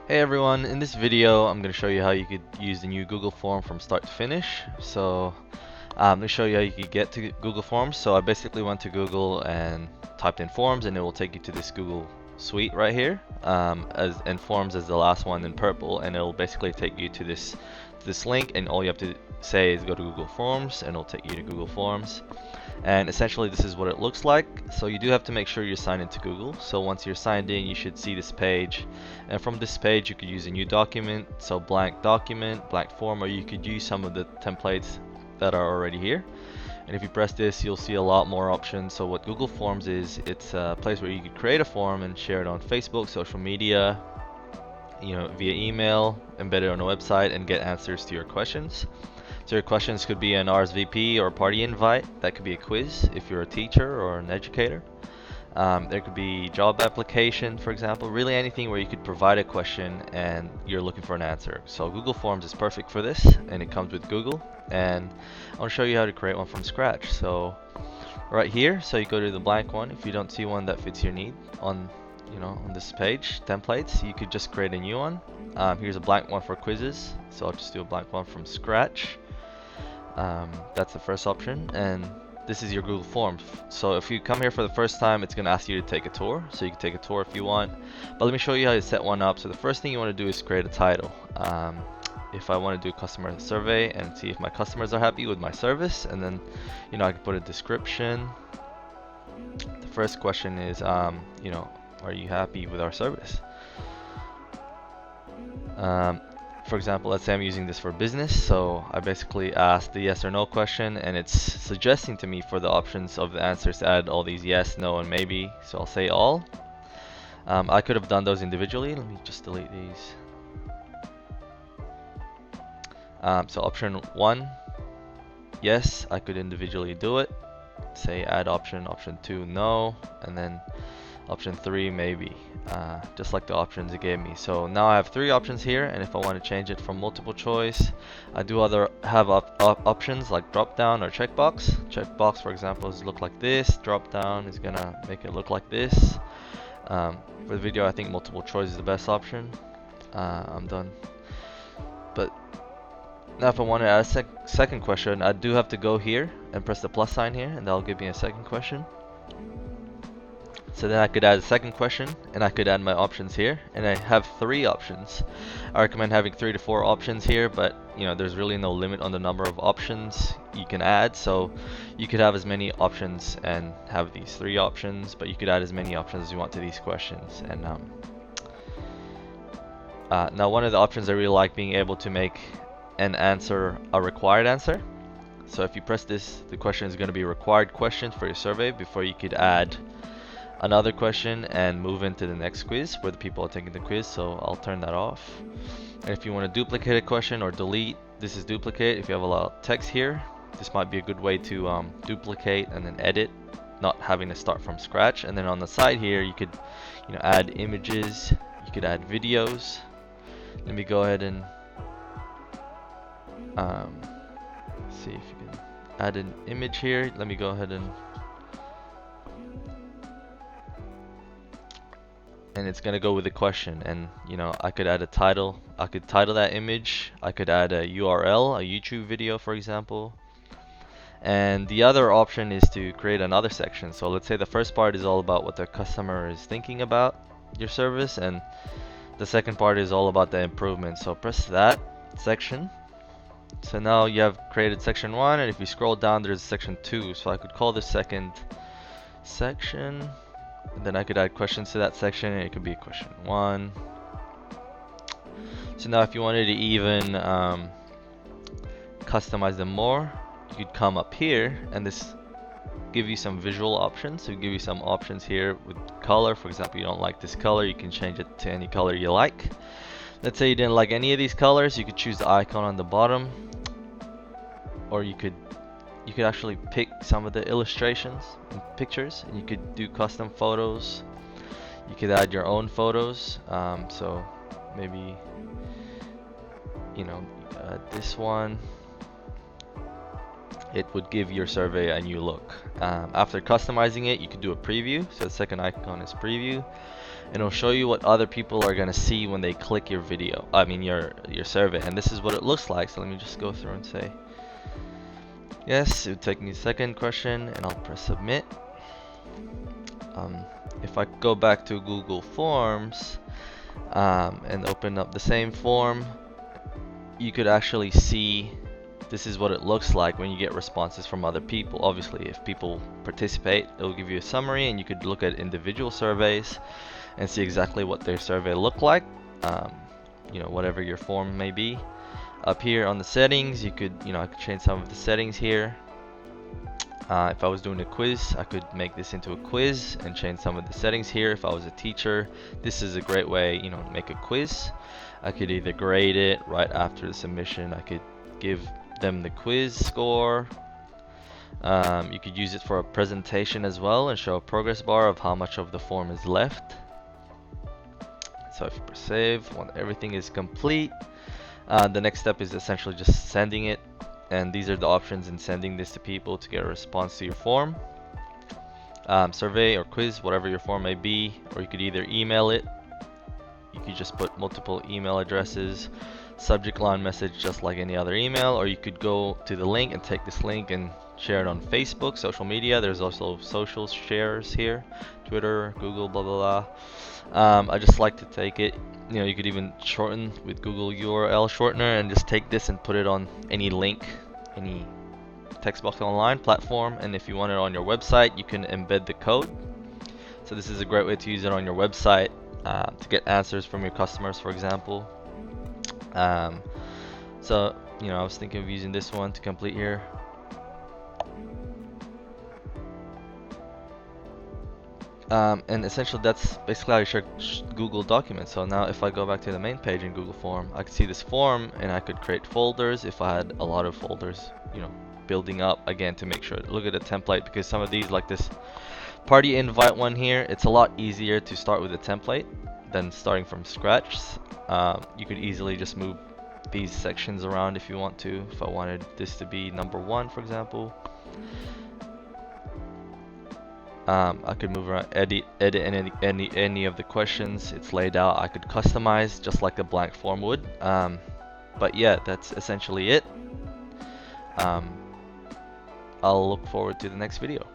Hey everyone, in this video I'm going to show you how you could use the new Google form from start to finish. I'm going to show you how you could get to Google Forms. So I basically went to Google and typed in forms and it will take you to this Google suite right here, and forms as the last one in purple, and it'll basically take you to this link, and all you have to say is go to Google Forms and it'll take you to Google Forms. And essentially this is what it looks like. So you do have to make sure you're signed into Google. So once you're signed in, you should see this page, and from this page you could use a new document, so blank document, blank form, or you could use some of the templates that are already here. And if you press this, you'll see a lot more options. So what Google Forms is, it's a place where you could create a form and share it on Facebook, social media, via email, embed it on a website, and get answers to your questions. So your questions could be an RSVP or a party invite. That could be a quiz if you're a teacher or an educator. There could be job application, for example, really anything where you could provide a question and you're looking for an answer. So Google Forms is perfect for this, and it comes with Google. And I want to show you how to create one from scratch. So right here, so you go to the blank one. If you don't see one that fits your need on this page, templates, you could just create a new one. Here's a blank one for quizzes, so I'll just do a blank one from scratch. That's the first option, and this is your Google Forms. So if you come here for the first time, it's going to ask you to take a tour, so you can take a tour if you want. But let me show you how to set one up. So the first thing you want to do is create a title. If I want to do a customer survey and see if my customers are happy with my service, and then I can put a description. The first question is are you happy with our service? For example, let's say I'm using this for business, so I basically ask the yes or no question, and it's suggesting to me for the options of the answers to add all these yes, no, and maybe, so I'll say all. I could have done those individually. Let me just delete these. So option 1, yes, I could individually do it. Say add option 2, no, and then option 3, maybe. Just like the options it gave me. So now I have 3 options here, and if I want to change it from multiple choice, I do have options like drop down or checkbox. Checkbox, for example, is look like this. Drop down is gonna make it look like this. For the video, I think multiple choice is the best option. I'm done. But now if I want to add a second question, I do have to go here and press the plus sign here, and that'll give me a second question. So then I could add a second question, and I could add my options here, and I have 3 options. I recommend having 3 to 4 options here, but there's really no limit on the number of options you can add. So you could have as many options and have these 3 options, but you could add as many options as you want to these questions. And now one of the options I really like, being able to make an answer a required answer. So if you press this, the question is going to be a required question for your survey before you could add another question and move into the next quiz where the people are taking the quiz. So I'll turn that off. And if you want to duplicate a question or delete, this is duplicate. If you have a lot of text here, this might be a good way to duplicate and then edit, not having to start from scratch. And then on the side here, you could add images, you could add videos. Let me go ahead and see if you can add an image here. Let me go ahead and it's gonna go with the question, and I could add a title. I could title that image. I could add a URL, a YouTube video, for example. And the other option is to create another section. So let's say the first part is all about what the customer is thinking about your service, and the second part is all about the improvement. So press that section. So now you have created section 1, and if you scroll down, there's section 2. So I could call this second section. And then I could add questions to that section, and it could be question 1. So now if you wanted to even customize them more, you could come up here, and this give you some visual options. So give you some options here with color. For example, you don't like this color, you can change it to any color you like. Let's say you didn't like any of these colors, you could choose the icon on the bottom, or you could actually pick some of the illustrations and pictures, and you could do custom photos. You could add your own photos. So maybe this one, it would give your survey a new look. After customizing it, you could do a preview. So the second icon is preview, and it'll show you what other people are gonna see when they click your video. I mean your survey, and this is what it looks like. So let me just go through and say yes. It would take me a second question, and I'll press submit. If I go back to Google Forms and open up the same form, you could actually see this is what it looks like when you get responses from other people. Obviously, if people participate, it will give you a summary, and you could look at individual surveys and see exactly what their survey looked like, you know, whatever your form may be. Up here on the settings, you could, you know, I could change some of the settings here. If I was doing a quiz, I could make this into a quiz and change some of the settings here. If I was a teacher, this is a great way, you know, to make a quiz. I could either grade it right after the submission. I could give them the quiz score. You could use it for a presentation as well and show a progress bar of how much of the form is left. So if you press save, when everything is complete, the next step is essentially just sending it. And these are the options in sending this to people to get a response to your form. Survey or quiz, whatever your form may be, or you could either email it. You could just put multiple email addresses, subject line message just like any other email, or you could go to the link and take this link and share it on Facebook, social media. There's also social shares here, Twitter, Google, blah blah blah. I just like to take it, you know, you could even shorten with Google URL shortener and just take this and put it on any link, any text box online platform. And if you want it on your website, you can embed the code. So this is a great way to use it on your website to get answers from your customers, for example. So, you know, I was thinking of using this one to complete here. And essentially that's basically how you share Google Documents. So now if I go back to the main page in Google Form, I can see this form, and I could create folders if I had a lot of folders, you know, building up again to make sure. Look at the template, because some of these, like this party invite one here, it's a lot easier to start with a template than starting from scratch. You could easily just move these sections around if you want to. If I wanted this to be number 1, for example, I could move around, edit any of the questions. It's laid out. I could customize just like a blank form would. But yeah, that's essentially it. I'll look forward to the next video.